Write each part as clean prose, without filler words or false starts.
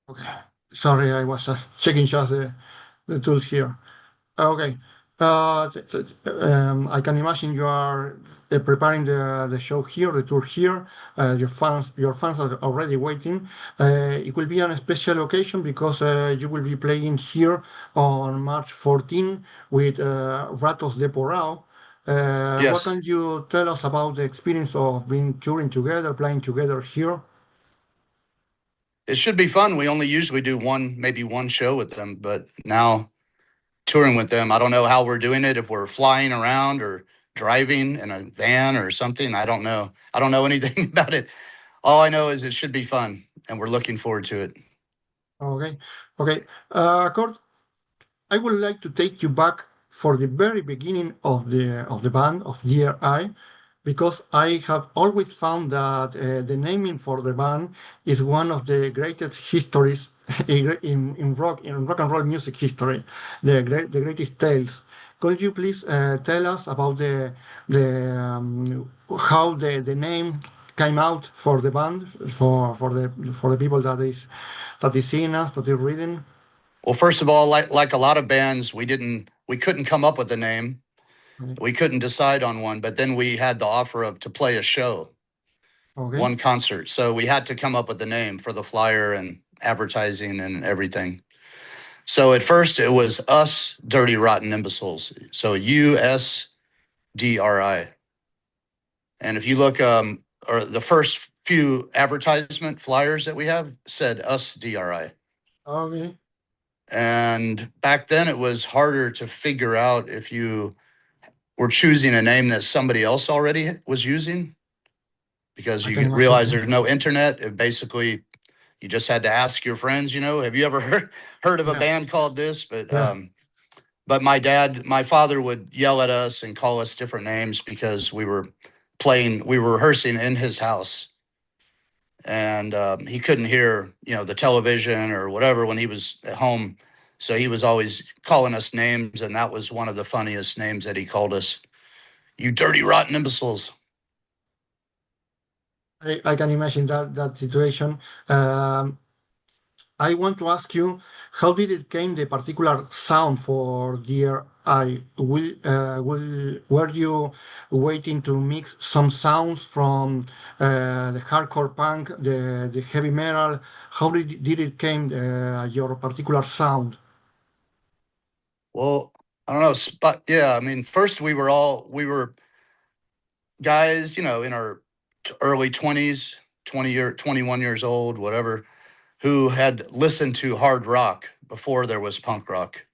Okay. Sorry, I was checking just the tools here. Okay. I can imagine you are preparing the show here, the tour here. Your fans are already waiting. It will be on a special occasion because you will be playing here on March 14 with Ratos de Porao. What Yes, can you tell us about the experience of being touring together, playing together here? it should be fun. We only usually do maybe one show with them, but now touring with them, I don't know how we're doing it, if we're flying around or driving in a van or something. I don't know. I don't know anything about it. All I know is it should be fun, and we're looking forward to it. Okay. Okay. Kurt, I would like to take you back for the very beginning of the band of Dear I, because I have always found that the naming for the band is one of the greatest histories in rock and roll music history, the greatest tales. Could you please tell us about how the name came out for the band for the people that is seeing us, that is reading? Well, first of all, like a lot of bands, we couldn't come up with a name. Okay. We couldn't decide on one, but then we had the offer of to play a show, Okay. one concert. So we had to come up with a name for the flyer and advertising and everything. So at first it was Us Dirty Rotten Imbeciles. So USDRI. And if you look, or the first few advertisement flyers that we have said Us DRI. Okay. And back then it was harder to figure out if you were choosing a name that somebody else already was using, because I can you imagine. realize there's no internet. It basically, you just had to ask your friends, have you ever heard of a Yeah. band called this? Yeah. But my father would yell at us and call us different names because we were rehearsing in his house, and he couldn't hear, the television or whatever when he was at home. So he was always calling us names, and that was one of the funniest names that he called us. You dirty rotten imbeciles. I can imagine that situation. Um, I want to ask you, how did it came the particular sound for Dear I? Were you waiting to mix some sounds from the hardcore punk, the heavy metal? How did it came your particular sound? Well, I don't know, but yeah, I mean, first we were guys, in our early 20s, 21 years old, whatever, who had listened to hard rock before there was punk rock.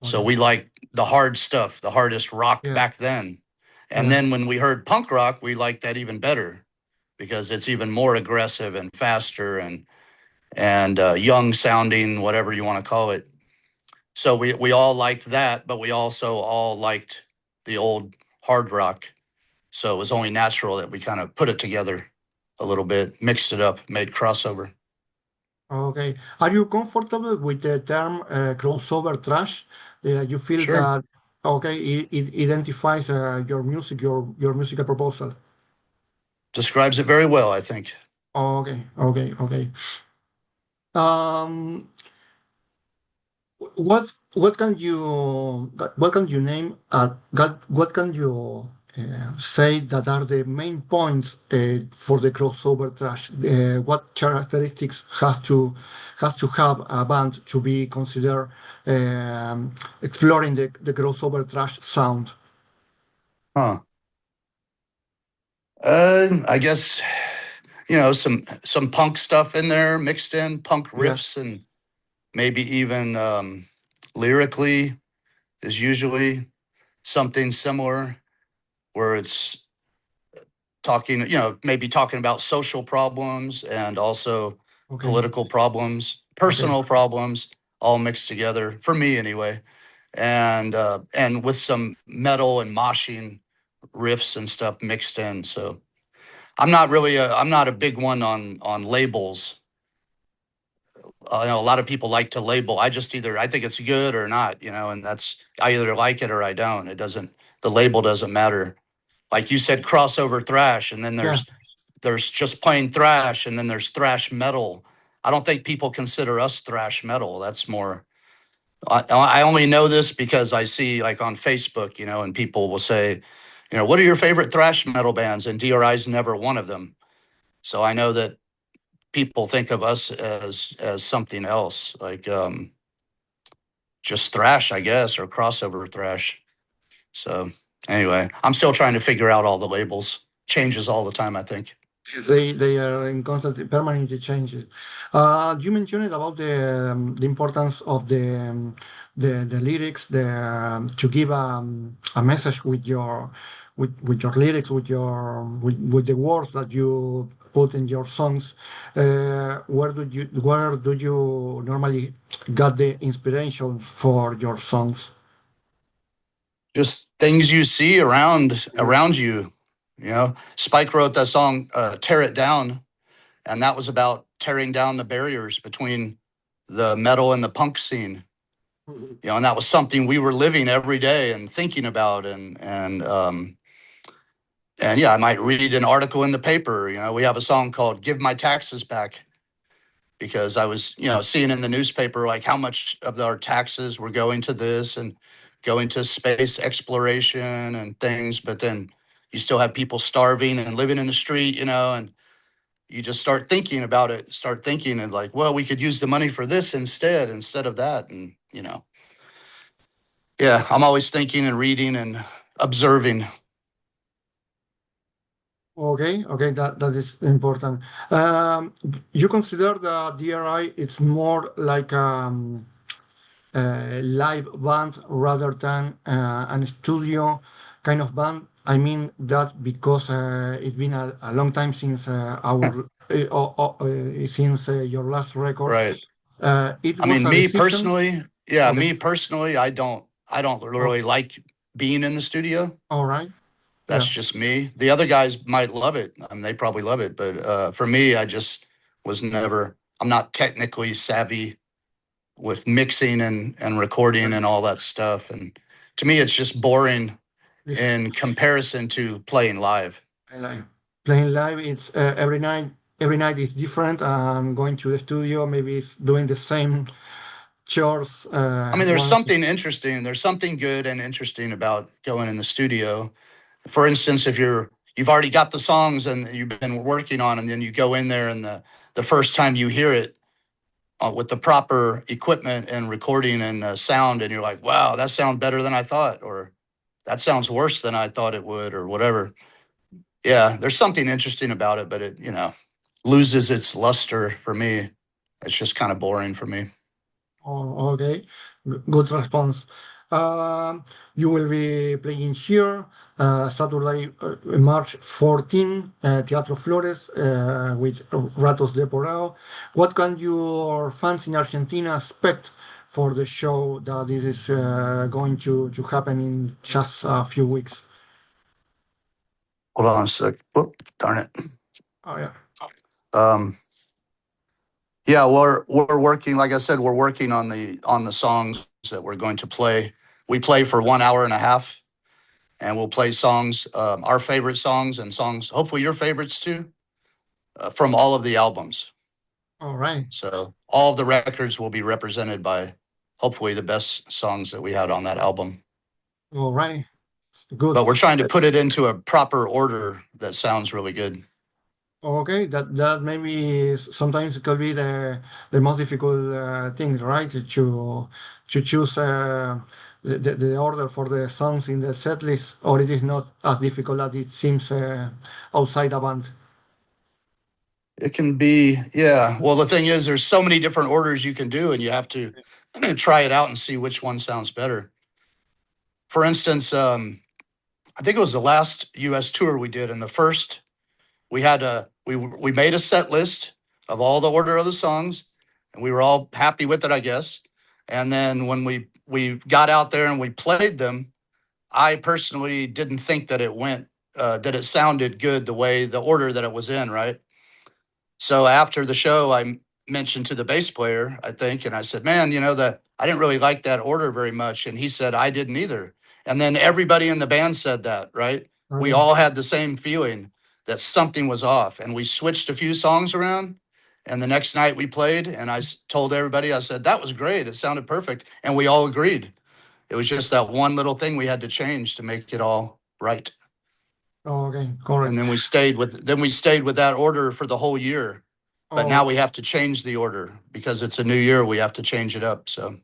So Okay. we liked the hard stuff, the hardest rock Yeah. back then. And Yeah. then when we heard punk rock, we liked that even better because it's even more aggressive and faster and young sounding, whatever you want to call it. So we all liked that, but we also all liked the old hard rock. So it was only natural that we kind of put it together a little bit, mixed it up, made crossover. Okay. Are you comfortable with the term crossover trash? You feel Sure. that okay, it identifies your music, your musical proposal. Describes it very well, I think. Okay, okay, okay. Um, what can you name? What can you say that are the main points for the crossover trash? What characteristics has to have a band to be considered exploring the crossover trash sound? Huh. I guess, some punk stuff in there mixed in, punk Yeah. riffs, and maybe even lyrically is usually something similar, where it's talking, maybe talking about social problems and also Okay. political problems, Okay. personal problems, all mixed together for me anyway. And with some metal and moshing riffs and stuff mixed in. So I'm not a big one on labels. I know a lot of people like to label. I think it's good or not, and I either like it or I don't. The label doesn't matter. Like you said, crossover thrash, and then Yeah. there's just plain thrash, and then there's thrash metal. I don't think people consider us thrash metal. That's more. I only know this because I see like on Facebook, and people will say, what are your favorite thrash metal bands? And DRI is never one of them. So I know that people think of us as something else, like just thrash, I guess, or crossover thrash. So anyway, I'm still trying to figure out all the labels. Changes all the time, I think. They are in constant permanent changes. You mentioned about the importance of the lyrics, to give a message with your lyrics, with the words that you put in your songs. Where do you normally get the inspiration for your songs? Just things you see around you. Spike wrote that song, "Tear It Down," and that was about tearing down the barriers between the metal and the punk scene. And that was something we were living every day and thinking about, and yeah, I might read an article in the paper. We have a song called "Give My Taxes Back," because I was, seeing in the newspaper like how much of our taxes were going to this and going to space exploration and things, but then you still have people starving and living in the street, and you just start thinking about it, start thinking and like, well, we could use the money for this instead of that. And, yeah, I'm always thinking and reading and observing. Okay, that is important. You consider the DRI it's more like a live band rather than an studio kind of band. I mean that because it's been a long time since your last record. Right. It I was mean, a me decision. personally, yeah, Okay. me personally, I don't Oh, really like being in the studio. all right. That's Yeah. just me. The other guys might love it. I mean, they probably love it, but for me, I just was never. I'm not technically savvy with mixing and recording and all that stuff. And to me, it's just boring Yes. in comparison to playing live. I like playing live. It's every night. Every night is different. Going to the studio, maybe it's doing the same chores I mean, there's once. something interesting. There's something good and interesting about going in the studio. For instance, if you've already got the songs and you've been working on, and then you go in there and the first time you hear it with the proper equipment and recording and sound, and you're like, wow, that sounds better than I thought, or that sounds worse than I thought it would, or whatever. Yeah, there's something interesting about it, but it, loses its luster for me. It's just kind of boring for me. Oh, okay, good response. Um, you will be playing here Saturday, March 14, Teatro Flores with Ratos de Porao. What can your fans in Argentina expect for the show that is going to happen in just a few weeks? Hold on a sec. Oh, darn it. Oh, yeah. Um, yeah, we're working. Like I said, we're working on the songs that we're going to play. We play for 1 hour and a half, and we'll play songs, our favorite songs and songs, hopefully your favorites too, from all of the albums. All right. So all of the records will be represented by hopefully the best songs that we had on that album. All right. Good. But we're trying to put it into a proper order that sounds really good. Okay, that maybe sometimes it could be the most difficult thing, right? To choose the order for the songs in the set list, or it is not as difficult as it seems outside a band. It can be, yeah. Well, the thing is, there's so many different orders you can do, and you have to try it out and see which one sounds better. For instance, I think it was the last U.S. tour we did, and the first we had we made a set list of all the order of the songs, and we were all happy with it, I guess. And then when we got out there and we played them, I personally didn't think that it sounded good the way the order that it was in, right? So after the show, I mentioned to the bass player, I think, and I said, "Man, that I didn't really like that order very much." And he said, "I didn't either." And then everybody in the band said that, right? We Okay. all had the same feeling that something was off, and we switched a few songs around, And the next night we played, and told everybody, I said, that was great. It sounded perfect. And we all agreed. It was just that one little thing we had to change to make it all right. Okay, correct. And then we stayed with that order for the whole year. But now we have to change the order because it's a new year. We have to change it up. So.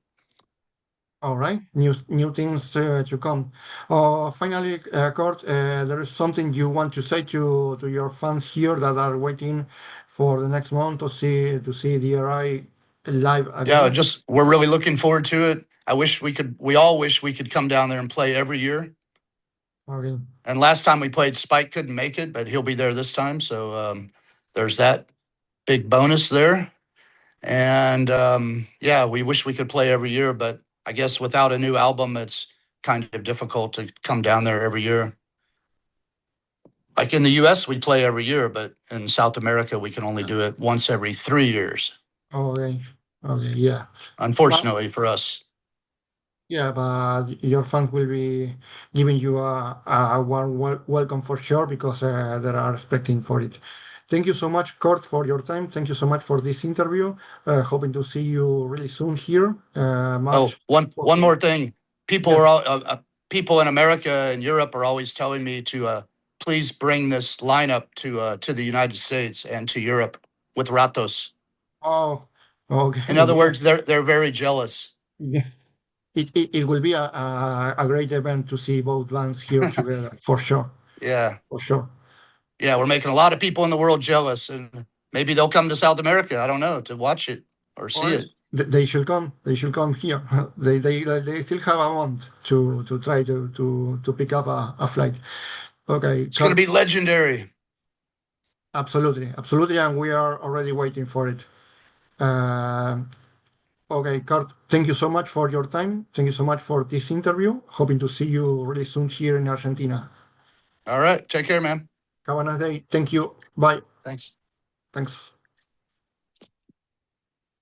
All right, new things to come. Finally, Kurt, there is something you want to say to your fans here that are waiting for the next month to see DRI live Yeah, again. we're really looking forward to it. We all wish we could come down there and play every year. Okay. And last time we played, Spike couldn't make it, but he'll be there this time. So there's that big bonus there. And yeah, we wish we could play every year, but I guess without a new album, it's kind of difficult to come down there every year. Like in the US, we play every year, but in South America, we can only do it once every 3 years. Okay. Okay. Yeah. Unfortunately for us. Yeah, but your fans will be giving you a warm welcome for sure because they are expecting for it. Thank you so much, Kurt, for your time. Thank you so much for this interview. Hoping to see you really soon here. Oh, one more thing. People Yes. are all, people in America and Europe are always telling me to please bring this lineup to the United States and to Europe with Ratos. Oh, okay. In other words, they're very jealous. Yeah. It will be a great event to see both bands here together, for sure. Yeah. For sure. Yeah, we're making a lot of people in the world jealous, and maybe they'll come to South America. I don't know, to watch it or see Or it. they should come. They should come here. They still have a month to try to pick up a flight. Okay, It's going to Kurt. be legendary. Absolutely, absolutely, and we are already waiting for it. Uh, okay, Kurt. Thank you so much for your time. Thank you so much for this interview. Hoping to see you really soon here in Argentina. All right. Take care, man. Have a nice day. Thank you. Bye. Thanks. Thanks.